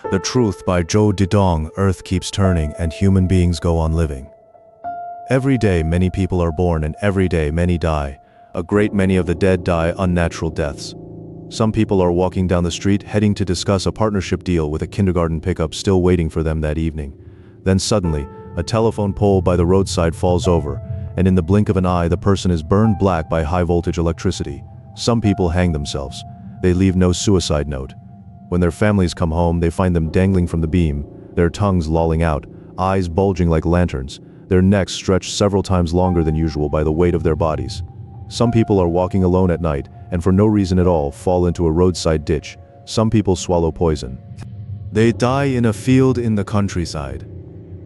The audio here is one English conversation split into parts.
The Truth by Zhou Dedong. Earth keeps turning and human beings go on living. Every day many people are born and every day many die. A great many of the dead die unnatural deaths. Some people are walking down the street heading to discuss a partnership deal with a kindergarten pickup still waiting for them that evening. Then suddenly, a telephone pole by the roadside falls over, and in the blink of an eye the person is burned black by high-voltage electricity. Some people hang themselves. They leave no suicide note. When their families come home, they find them dangling from the beam, their tongues lolling out, eyes bulging like lanterns, their necks stretched several times longer than usual by the weight of their bodies. Some people are walking alone at night, and for no reason at all fall into a roadside ditch. Some people swallow poison. They die in a field in the countryside.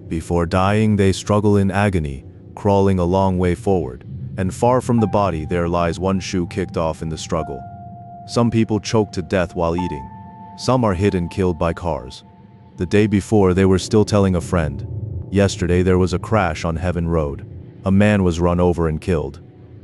Before dying, they struggle in agony, crawling a long way forward, and far from the body there lies one shoe kicked off in the struggle. Some people choke to death while eating. Some are hit and killed by cars. The day before, they were still telling a friend. Yesterday there was a crash on Heaven Road. A man was run over and killed.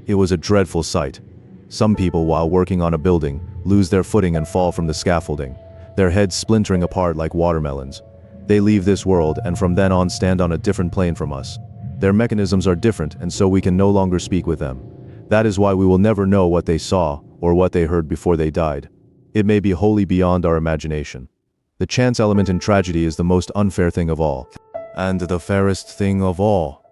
It was a dreadful sight. Some people, while working on a building, lose their footing and fall from the scaffolding, their heads splintering apart like watermelons. They leave this world and from then on stand on a different plane from us. Their mechanisms are different and so we can no longer speak with them. That is why we will never know what they saw or what they heard before they died. It may be wholly beyond our imagination. The chance element in tragedy is the most unfair thing of all. And the fairest thing of all.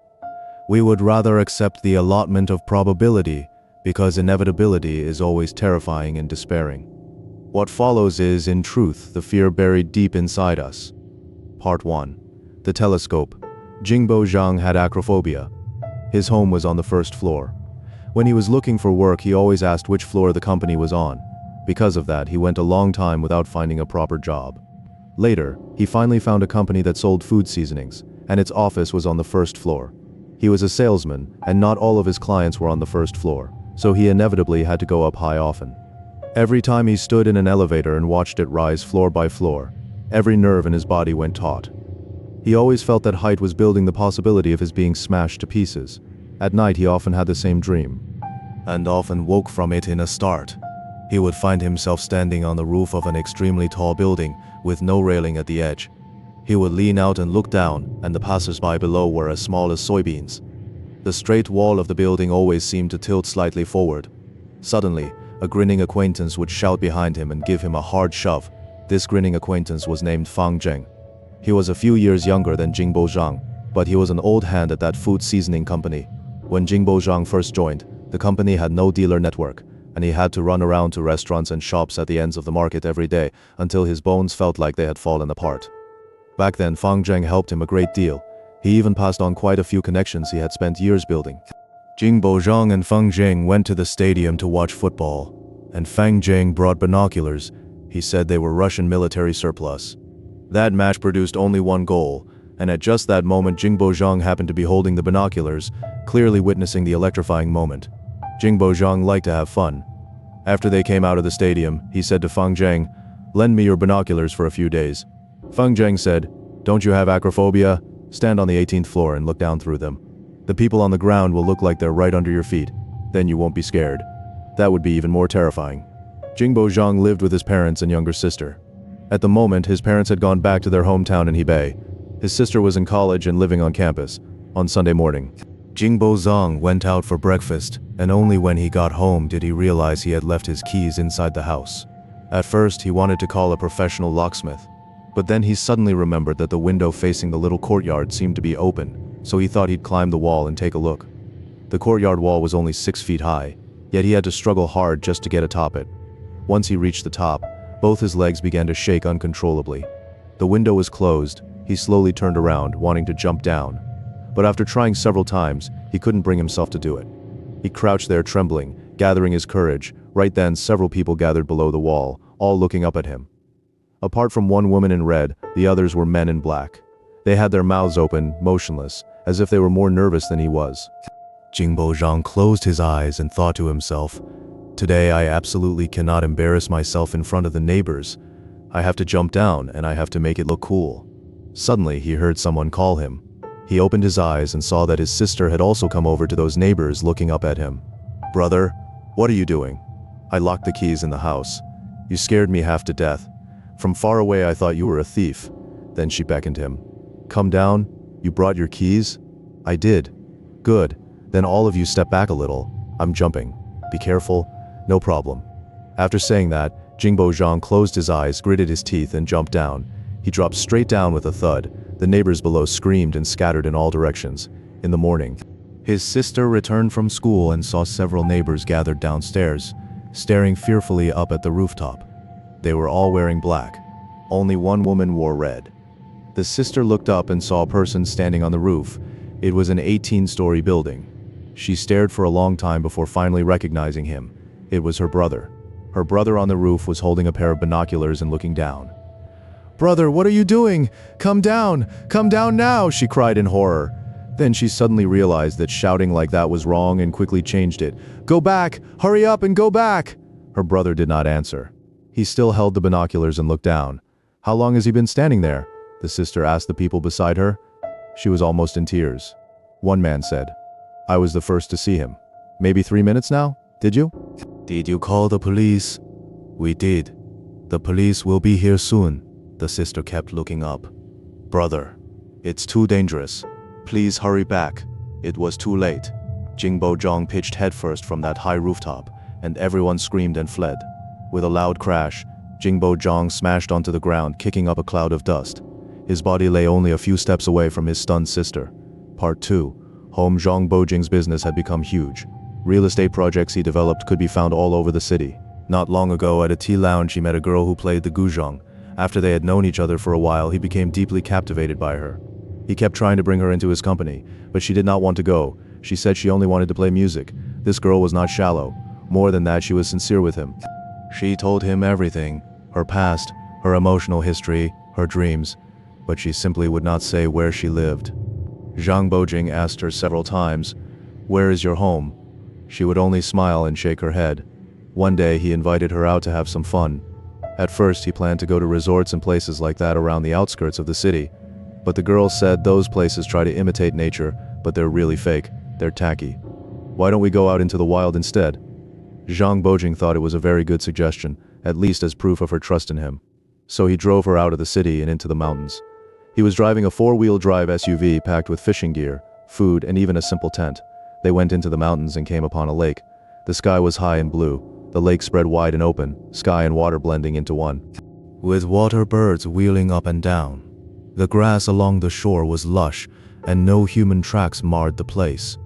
We would rather accept the allotment of probability, because inevitability is always terrifying and despairing. What follows is, in truth, the fear buried deep inside us. Part 1. The telescope. Jingbo Zhang had acrophobia. His home was on the first floor. When he was looking for work, he always asked which floor the company was on. Because of that, he went a long time without finding a proper job. Later, he finally found a company that sold food seasonings, and its office was on the first floor. He was a salesman, and not all of his clients were on the first floor, so he inevitably had to go up high often. Every time he stood in an elevator and watched it rise floor by floor, every nerve in his body went taut. He always felt that height was building the possibility of his being smashed to pieces. At night he often had the same dream, and often woke from it in a start. He would find himself standing on the roof of an extremely tall building, with no railing at the edge. He would lean out and look down, and the passers-by below were as small as soybeans. The straight wall of the building always seemed to tilt slightly forward. Suddenly, a grinning acquaintance would shout behind him and give him a hard shove. This grinning acquaintance was named Fang Zheng. He was a few years younger than Jingbo Zhang, but he was an old hand at that food seasoning company. When Jingbo Zhang first joined, the company had no dealer network, and he had to run around to restaurants and shops at the ends of the market every day until his bones felt like they had fallen apart. Back then, Fang Zheng helped him a great deal. He even passed on quite a few connections he had spent years building. Jingbo Zhang and Fang Zheng went to the stadium to watch football, and Fang Zheng brought binoculars. He said they were Russian military surplus. That match produced only one goal, and at just that moment Jingbo Zhang happened to be holding the binoculars, clearly witnessing the electrifying moment. Jingbo Zhang liked to have fun. After they came out of the stadium, he said to Fang Zheng, "Lend me your binoculars for a few days." Fang Zheng said, "Don't you have acrophobia? Stand on the 18th floor and look down through them. The people on the ground will look like they're right under your feet. Then you won't be scared. That would be even more terrifying." Jingbo Zhang lived with his parents and younger sister. At the moment, his parents had gone back to their hometown in Hebei. His sister was in college and living on campus. On Sunday morning, Jingbo Zhang went out for breakfast, and only when he got home did he realize he had left his keys inside the house. At first, he wanted to call a professional locksmith, but then he suddenly remembered that the window facing the little courtyard seemed to be open, so he thought he'd climb the wall and take a look. The courtyard wall was only 6 feet high, yet he had to struggle hard just to get atop it. Once he reached the top, both his legs began to shake uncontrollably. The window was closed. He slowly turned around, wanting to jump down. But after trying several times, he couldn't bring himself to do it. He crouched there trembling, gathering his courage. Right then, several people gathered below the wall, all looking up at him. Apart from one woman in red, the others were men in black. They had their mouths open, motionless, as if they were more nervous than he was. Jingbo Zhang closed his eyes and thought to himself, "Today I absolutely cannot embarrass myself in front of the neighbors. I have to jump down and I have to make it look cool." Suddenly, he heard someone call him. He opened his eyes and saw that his sister had also come over to those neighbors looking up at him. "Brother, what are you doing?" "I locked the keys in the house. You scared me half to death." From far away I thought you were a thief." Then she beckoned him. "Come down. You brought your keys?" "I did." "Good. Then all of you step back a little. I'm jumping. Be careful." "No problem." After saying that, Jingbo Zhang closed his eyes, gritted his teeth, and jumped down. He dropped straight down with a thud. The neighbors below screamed and scattered in all directions. In the morning, his sister returned from school and saw several neighbors gathered downstairs, staring fearfully up at the rooftop. They were all wearing black. Only one woman wore red. The sister looked up and saw a person standing on the roof. It was an 18-story building. She stared for a long time before finally recognizing him. It was her brother. Her brother on the roof was holding a pair of binoculars and looking down. "Brother, what are you doing? Come down! Come down now!" she cried in horror. Then she suddenly realized that shouting like that was wrong and quickly changed it. "Go back! Hurry up and go back!" Her brother did not answer. He still held the binoculars and looked down. "How long has he been standing there?" the sister asked the people beside her. She was almost in tears. One man said, "I was the first to see him. Maybe 3 minutes now? Did you?" "Did you call the police?" "We did. The police will be here soon." The sister kept looking up. "Brother, it's too dangerous. Please hurry back." It was too late. Jingbo Zhang pitched headfirst from that high rooftop, and everyone screamed and fled. With a loud crash, Jingbo Zhang smashed onto the ground, kicking up a cloud of dust. His body lay only a few steps away from his stunned sister. Part 2. Home Zhang Bojing's business had become huge. Real estate projects he developed could be found all over the city. Not long ago, at a tea lounge, he met a girl who played the guzheng. After they had known each other for a while, he became deeply captivated by her. He kept trying to bring her into his company, but she did not want to go. She said she only wanted to play music. This girl was not shallow. More than that, she was sincere with him. She told him everything, her past, her emotional history, her dreams, but she simply would not say where she lived. Zhang Bojing asked her several times, "Where is your home?" She would only smile and shake her head. One day he invited her out to have some fun. At first he planned to go to resorts and places like that around the outskirts of the city, but the girl said those places try to imitate nature, but they're really fake, they're tacky. "Why don't we go out into the wild instead?" Zhang Bojing thought it was a very good suggestion, at least as proof of her trust in him. So he drove her out of the city and into the mountains. He was driving a 4-wheel drive SUV packed with fishing gear, food, and even a simple tent. They went into the mountains and came upon a lake. The sky was high and blue. The lake spread wide and open, sky and water blending into one, with water birds wheeling up and down. The grass along the shore was lush, and no human tracks marred the place.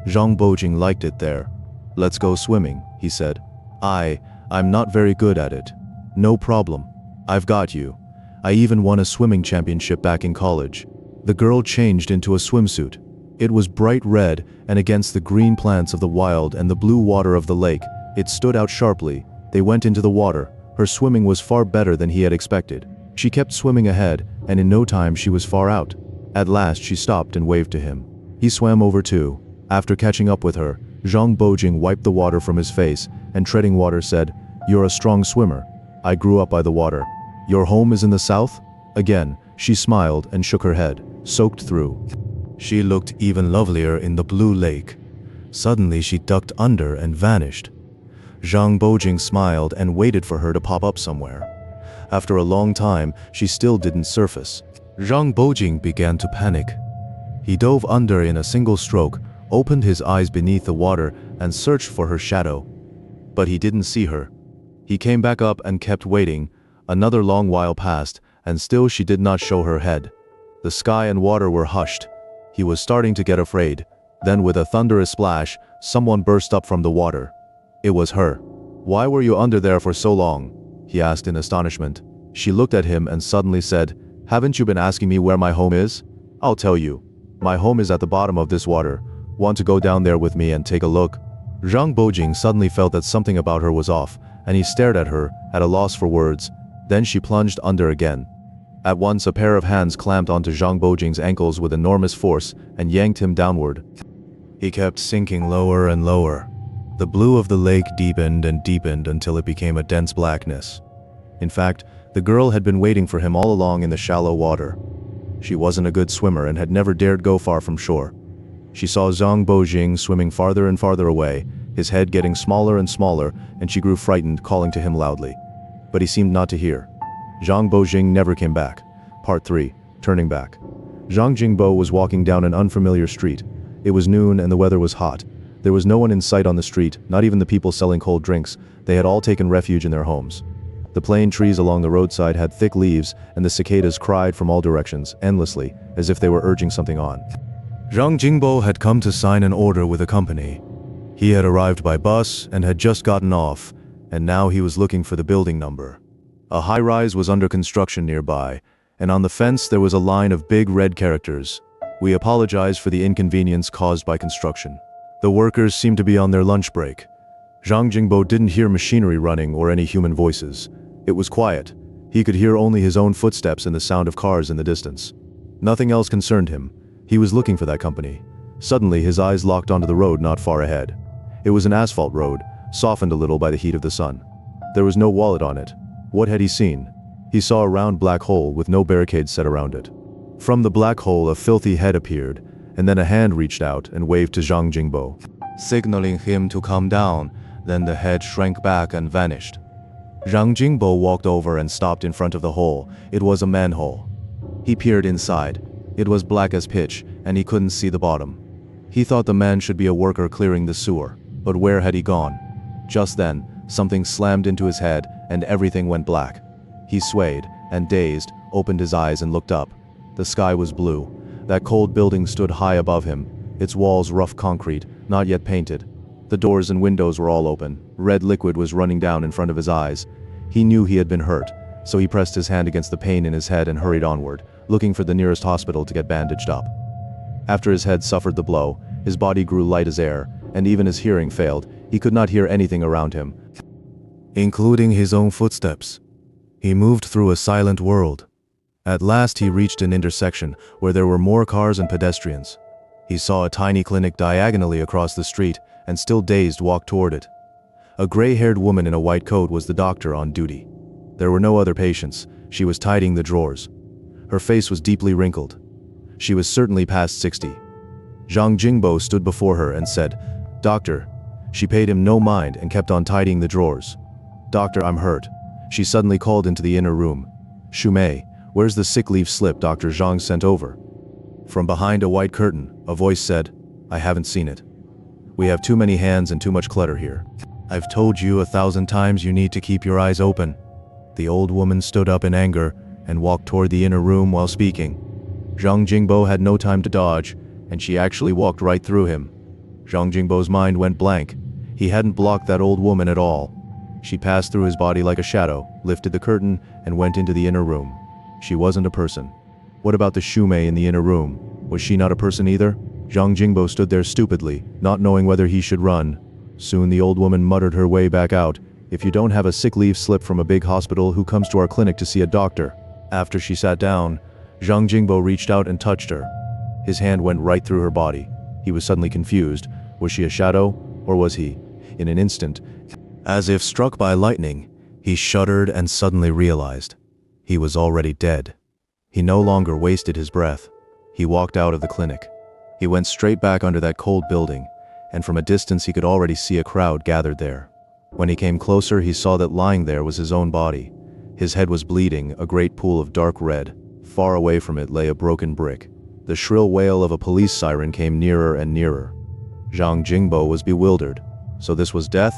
Zhang Bojing liked it there. "Let's go swimming," he said. I'm not very good at it." "No problem. I've got you. I even won a swimming championship back in college." The girl changed into a swimsuit. It was bright red, and against the green plants of the wild and the blue water of the lake, it stood out sharply. They went into the water. Her swimming was far better than he had expected. She kept swimming ahead, and in no time she was far out. At last she stopped and waved to him. He swam over too. After catching up with her, Zhang Bojing wiped the water from his face, and treading water said, "You're a strong swimmer. I grew up by the water. Your home is in the south?" Again, she smiled and shook her head, soaked through. She looked even lovelier in the blue lake. Suddenly she ducked under and vanished. Zhang Bojing smiled and waited for her to pop up somewhere. After a long time, she still didn't surface. Zhang Bojing began to panic. He dove under in a single stroke, opened his eyes beneath the water, and searched for her shadow. But he didn't see her. He came back up and kept waiting. Another long while passed, and still she did not show her head. The sky and water were hushed. He was starting to get afraid. Then with a thunderous splash, someone burst up from the water. It was her. "Why were you under there for so long?" he asked in astonishment. She looked at him and suddenly said, "Haven't you been asking me where my home is? I'll tell you. My home is at the bottom of this water. Want to go down there with me and take a look?" Zhang Bojing suddenly felt that something about her was off, and he stared at her, at a loss for words. Then she plunged under again. At once a pair of hands clamped onto Zhang Bojing's ankles with enormous force and yanked him downward. He kept sinking lower and lower. The blue of the lake deepened and deepened until it became a dense blackness. In fact, the girl had been waiting for him all along in the shallow water. She wasn't a good swimmer and had never dared go far from shore. She saw Zhang Bojing swimming farther and farther away, his head getting smaller and smaller, and she grew frightened, calling to him loudly. But he seemed not to hear. Zhang Bojing never came back. Part 3. Turning back. Zhang Jingbo was walking down an unfamiliar street. It was noon and the weather was hot. There was no one in sight on the street, not even the people selling cold drinks. They had all taken refuge in their homes. The plane trees along the roadside had thick leaves, and the cicadas cried from all directions, endlessly, as if they were urging something on. Zhang Jingbo had come to sign an order with a company. He had arrived by bus and had just gotten off, and now he was looking for the building number. A high-rise was under construction nearby, and on the fence there was a line of big red characters. "We apologize for the inconvenience caused by construction." The workers seemed to be on their lunch break. Zhang Jingbo didn't hear machinery running or any human voices. It was quiet. He could hear only his own footsteps and the sound of cars in the distance. Nothing else concerned him. He was looking for that company. Suddenly his eyes locked onto the road not far ahead. It was an asphalt road, softened a little by the heat of the sun. There was no wallet on it. What had he seen? He saw a round black hole with no barricades set around it. From the black hole a filthy head appeared, and then a hand reached out and waved to Zhang Jingbo, signaling him to come down. Then the head shrank back and vanished. Zhang Jingbo walked over and stopped in front of the hole. It was a manhole. He peered inside. It was black as pitch, and he couldn't see the bottom. He thought the man should be a worker clearing the sewer, but where had he gone? Just then, something slammed into his head, and everything went black. He swayed, and dazed, opened his eyes and looked up. The sky was blue. That cold building stood high above him, its walls rough concrete, not yet painted. The doors and windows were all open. Red liquid was running down in front of his eyes. He knew he had been hurt, so he pressed his hand against the pain in his head and hurried onward, looking for the nearest hospital to get bandaged up. After his head suffered the blow, his body grew light as air, and even his hearing failed. He could not hear anything around him, including his own footsteps. He moved through a silent world. At last he reached an intersection where there were more cars and pedestrians. He saw a tiny clinic diagonally across the street, and still dazed walked toward it. A gray-haired woman in a white coat was the doctor on duty. There were no other patients. She was tidying the drawers. Her face was deeply wrinkled. She was certainly past 60. Zhang Jingbo stood before her and said, "Doctor." She paid him no mind and kept on tidying the drawers. "Doctor, I'm hurt." She suddenly called into the inner room. "Shumei, where's the sick leave slip Dr. Zhang sent over?" From behind a white curtain, a voice said, "I haven't seen it. We have too many hands and too much clutter here. I've told you 1,000 times you need to keep your eyes open." The old woman stood up in anger and walked toward the inner room while speaking. Zhang Jingbo had no time to dodge, and she actually walked right through him. Zhang Jingbo's mind went blank. He hadn't blocked that old woman at all. She passed through his body like a shadow, lifted the curtain, and went into the inner room. She wasn't a person. What about the Shumei in the inner room? Was she not a person either? Zhang Jingbo stood there stupidly, not knowing whether he should run. Soon the old woman muttered her way back out. "If you don't have a sick leave slip from a big hospital, who comes to our clinic to see a doctor?" After she sat down, Zhang Jingbo reached out and touched her. His hand went right through her body. He was suddenly confused. Was she a shadow, or was he? In an instant, as if struck by lightning, he shuddered and suddenly realized he was already dead. He no longer wasted his breath. He walked out of the clinic. He went straight back under that cold building, and from a distance he could already see a crowd gathered there. When he came closer, he saw that lying there was his own body. His head was bleeding, a great pool of dark red. Far away from it lay a broken brick. The shrill wail of a police siren came nearer and nearer. Zhang Jingbo was bewildered. So this was death?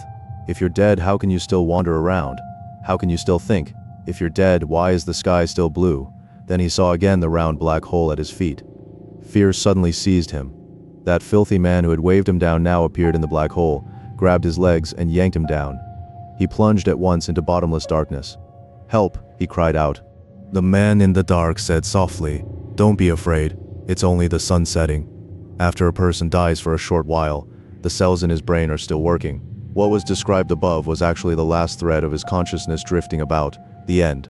If you're dead, how can you still wander around? How can you still think? If you're dead, why is the sky still blue? Then he saw again the round black hole at his feet. Fear suddenly seized him. That filthy man who had waved him down now appeared in the black hole, grabbed his legs and yanked him down. He plunged at once into bottomless darkness. "Help!" he cried out. The man in the dark said softly, "Don't be afraid. It's only the sun setting. After a person dies for a short while, the cells in his brain are still working." What was described above was actually the last thread of his consciousness drifting about. The end.